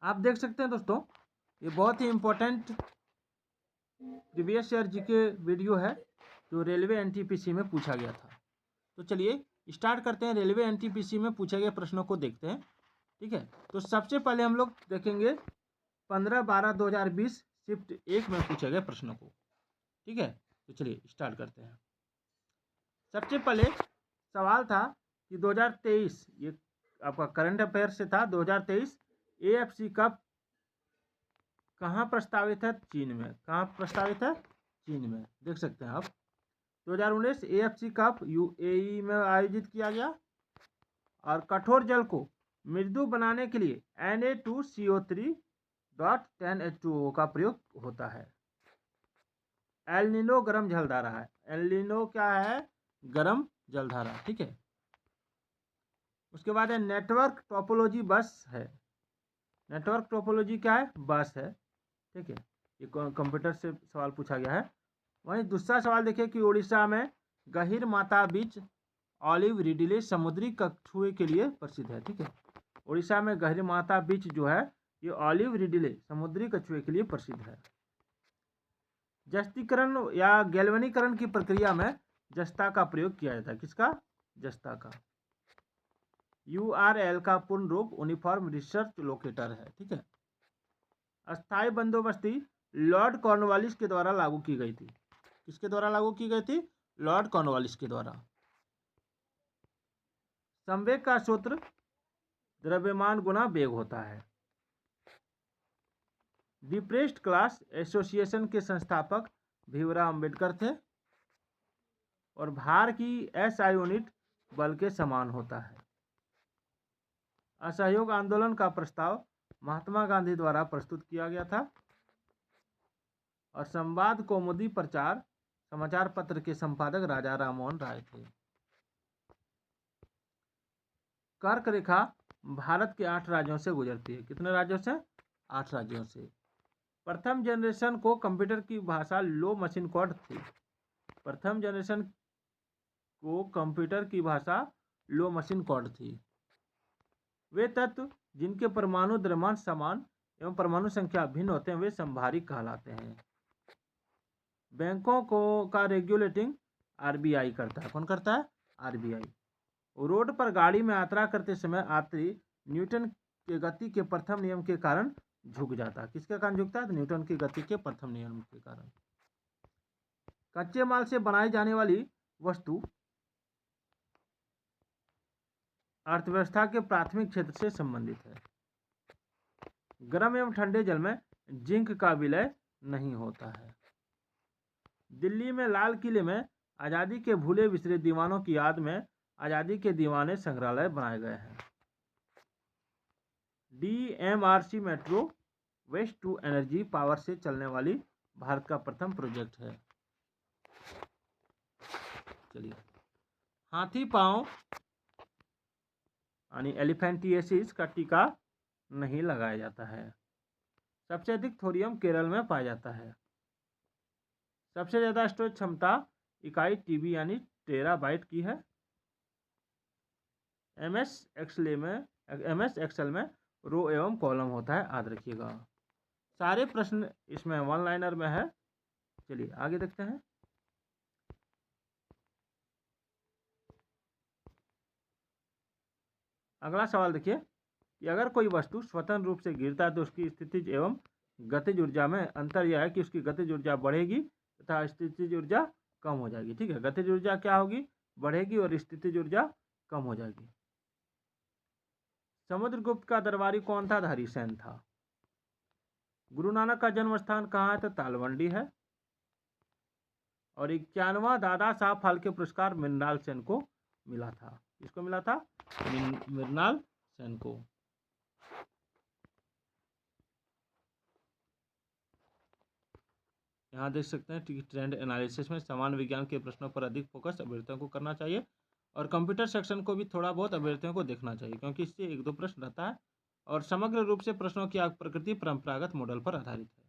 आप देख सकते हैं दोस्तों, ये बहुत ही important previous year GK video है जो रेलवे एनटीपीसी में पूछा गया था। तो चलिए स्टार्ट करते हैं, रेलवे एनटीपीसी में पूछे गए प्रश्नों को देखते हैं। ठीक है, तो सबसे पहले हम लोग देखेंगे 15/12/2020 शिफ्ट 1 में पूछे गए प्रश्नों को। ठीक है, तो चलिए स्टार्ट करते हैं। सबसे पहले सवाल था कि 2023, ये आपका करंट अफेयर से था, 2023 एएफसी कप कहाँ प्रस्तावित है? चीन में। कहाँ प्रस्तावित है? चीन में। देख सकते हैं आप। 2019 एएफसी कप यूएई में आयोजित किया गया। और कठोर जल को मृदु बनाने के लिए Na2CO3.10H2O का प्रयोग होता है। एल नीनो गर्म जलधारा है। एल नीनो क्या है? गर्म जलधारा। ठीक है, उसके बाद है नेटवर्क टोपोलॉजी बस है। नेटवर्क टोपोलॉजी क्या है? बस है। ठीक है, ये कंप्यूटर से सवाल पूछा गया है। वहीं दूसरा सवाल देखिए कि उड़ीसा में गहीर माता बीच ऑलिव रिडले समुद्री कछुए के लिए प्रसिद्ध है। ठीक है, उड़ीसा में गहीर माता बीच जो है ये ऑलिव रिडले समुद्री कछुए के लिए प्रसिद्ध है। जस्तीकरण या गैल्वेनीकरण की प्रक्रिया में जस्ता का प्रयोग किया जाता है। किसका? जस्ता का। URL का पूर्ण रूप यूनिफॉर्म रिसर्च लोकेटर है। ठीक है, अस्थायी बंदोबस्ती लॉर्ड कॉर्नवालिस के द्वारा लागू की गई थी। किसके द्वारा लागू की गई थी? लॉर्ड कॉर्नवालिस के द्वारा। संवेग का सूत्र द्रव्यमान गुना वेग होता है। डिप्रेस्ड क्लास एसोसिएशन के संस्थापक भीमराव अंबेडकर थे। और भार की SI यूनिट बल के समान होता है। असहयोग आंदोलन का प्रस्ताव महात्मा गांधी द्वारा प्रस्तुत किया गया था। और संवाद कौमुदी प्रचार समाचार पत्र के संपादक राजा राममोहन राय थे। कर्क रेखा भारत के 8 राज्यों से गुजरती है। कितने राज्यों से? 8 राज्यों से। प्रथम जनरेशन को कंप्यूटर की भाषा लो मशीन कोड थी। प्रथम जनरेशन को कंप्यूटर की भाषा लो मशीन कोड थी। वे तत्व जिनके परमाणु द्रव्यमान समान एवं परमाणु संख्या भिन्न होते हैं वे संभारिक कहलाते हैं। बैंकों को का रेगुलेटिंग RBI करता है। कौन करता है? RBI। रोड पर गाड़ी में यात्रा करते समय यात्री न्यूटन के गति के प्रथम नियम के कारण झुक जाता है। किसके कारण झुकता है? न्यूटन की गति के प्रथम नियम के कारण। कच्चे माल से बनाई जाने वाली वस्तु अर्थव्यवस्था के प्राथमिक क्षेत्र से संबंधित है। गर्म एवं ठंडे जल में जिंक का विलय नहीं होता है। दिल्ली में लाल किले में आज़ादी के भूले बिसरे दीवानों की याद में आज़ादी के दीवाने संग्रहालय बनाए गए हैं। DMRC metro waste to energy power से चलने वाली भारत का प्रथम प्रोजेक्ट है। चलिए, हाथी पांव यानी एलिफेंटिएसिस का टीका नहीं लगाया जाता है। सबसे अधिक थोरियम केरल में पाया जाता है। सबसे ज़्यादा स्टोरेज क्षमता इकाई TB यानी टेराबाइट की है। MS एक्सेल में रो एवं कॉलम होता है, याद रखिएगा। सारे प्रश्न इसमें वन लाइनर में है। चलिए आगे देखते हैं। अगला सवाल देखिए कि अगर कोई वस्तु स्वतंत्र रूप से गिरता है तो उसकी स्थितिज एवं गतिज ऊर्जा में अंतर यह है कि उसकी गतिज ऊर्जा बढ़ेगी तथा स्थितिज ऊर्जा कम हो जाएगी। ठीक है, गतिज ऊर्जा क्या होगी? बढ़ेगी और स्थितिज ऊर्जा कम हो जाएगी। समुद्रगुप्त का दरबारी कौन था? हरिसेन था। गुरु नानक का जन्म स्थान कहाँ है? तो तालवंडी है। और 91वां दादा साहब फाल्के पुरस्कार मृणाल सेन को मिला था। किसको मिला था? मृणाल सेन को। यहाँ देख सकते हैं ट्रेंड एनालिसिस में सामान्य विज्ञान के प्रश्नों पर अधिक फोकस अभ्यर्थियों को करना चाहिए और कंप्यूटर सेक्शन को भी थोड़ा बहुत अभ्यर्थियों को देखना चाहिए क्योंकि इससे 1-2 प्रश्न रहता है और समग्र रूप से प्रश्नों की प्रकृति परंपरागत मॉडल पर आधारित है।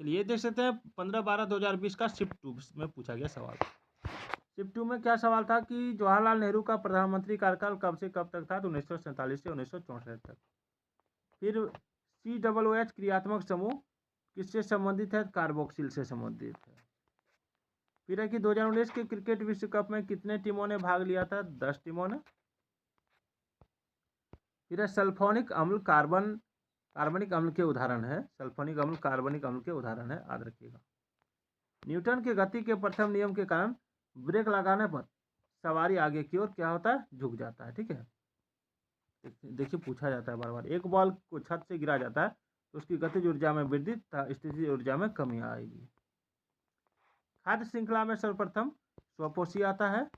चलिए देख सकते हैं 15/12/2020 का शिफ्ट 2 में पूछा गया सवाल। शिफ्ट 2 में क्या सवाल था कि जवाहरलाल नेहरू का प्रधानमंत्री कार्यकाल कब से कब तक था? तो 1947 से 1964 तक। फिर COOH क्रियात्मक समूह किससे संबंधित है? कार्बोक्सिल से संबंधित है। फिर है कि 2019 के क्रिकेट विश्व कप में कितने टीमों ने भाग लिया था? 10 टीमों ने। फिर है सल्फोनिक अम्ल कार्बनिक अम्ल के उदाहरण है। सल्फोनिक अम्ल कार्बनिक अम्ल के उदाहरण है, याद रखिएगा। न्यूटन के गति के प्रथम नियम के कारण ब्रेक लगाने पर सवारी आगे की ओर क्या होता है? झुक जाता है। ठीक है, देखिए पूछा जाता है बार बार। एक बॉल को छत से गिरा जाता है तो उसकी गतिज ऊर्जा में वृद्धि तथा स्थितिज ऊर्जा में कमी आएगी। खाद्य श्रृंखला में सर्वप्रथम स्वपोषी आता है।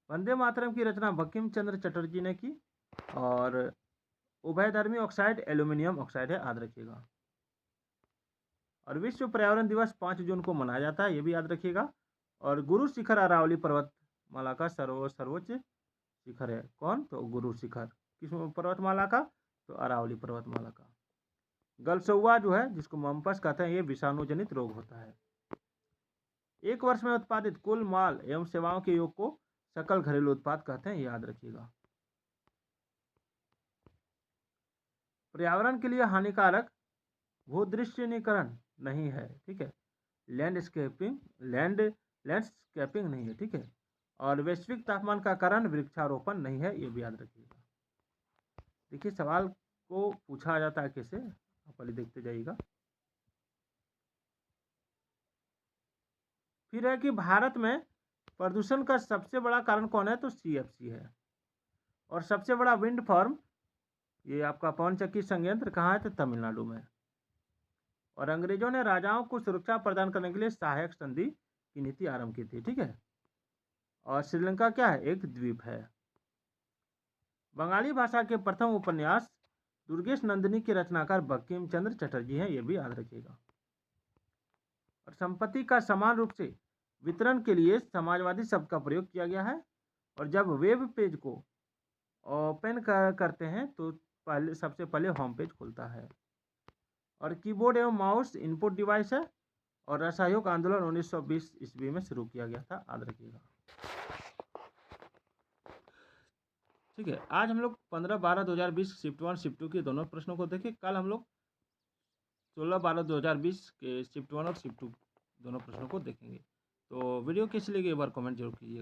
वंदे मातरम की रचना बंकिम चंद्र चटर्जी ने की और उभयधर्मी ऑक्साइड एल्यूमिनियम ऑक्साइड है, याद रखिएगा। और विश्व पर्यावरण दिवस 5 जून को मनाया जाता है, ये भी याद रखिएगा। और गुरु शिखर अरावली पर्वतमाला का सर्वोच्च शिखर है। कौन? तो गुरु शिखर। किस पर्वतमाला का? तो अरावली पर्वतमाला का। गलसौआ जो है, जिसको मम्पस कहते हैं, ये विषाणु जनित रोग होता है। एक वर्ष में उत्पादित कुल माल एवं सेवाओं के योग को सकल घरेलू उत्पाद कहते हैं, याद रखिएगा। पर्यावरण के लिए हानिकारक भूदृश्यनीकरण नहीं है। ठीक है, लैंडस्केपिंग नहीं है। ठीक है, और वैश्विक तापमान का कारण वृक्षारोपण नहीं है, ये भी याद रखिएगा। देखिए सवाल को पूछा जाता है कैसे, आप पहले देखते जाइएगा। फिर है कि भारत में प्रदूषण का सबसे बड़ा कारण कौन है? तो CFC है। और सबसे बड़ा विंड फार्म, ये आपका पवन चक्की संयंत्र कहाँ है? तो तमिलनाडु में। और अंग्रेजों ने राजाओं को सुरक्षा प्रदान करने के लिए सहायक संधि की नीति आरंभ की थी। ठीक है, और श्रीलंका क्या है? एक द्वीप है। बंगाली भाषा के प्रथम उपन्यास दुर्गेश नंदिनी के रचनाकार बंकिम चंद्र चटर्जी हैं, ये भी याद रखिएगा। और संपत्ति का समान रूप से वितरण के लिए समाजवादी शब्द का प्रयोग किया गया है। और जब वेब पेज को ओपन करते हैं तो सबसे पहले होम पेज खुलता है। और कीबोर्ड एवं माउस इनपुट डिवाइस है। और असहयोग आंदोलन 1920 ईस्वी में शुरू किया गया था, याद रखिएगा। ठीक है, आज हम लोग 15/12/2020 शिफ्ट 1 शिफ्ट 2 के दोनों प्रश्नों को देखें। कल हम लोग 16/12/2020 के शिफ्ट 1 और शिफ्ट 2 दोनों प्रश्नों को देखेंगे। तो वीडियो कैसी लगी एक बार कमेंट जरूर कीजिए।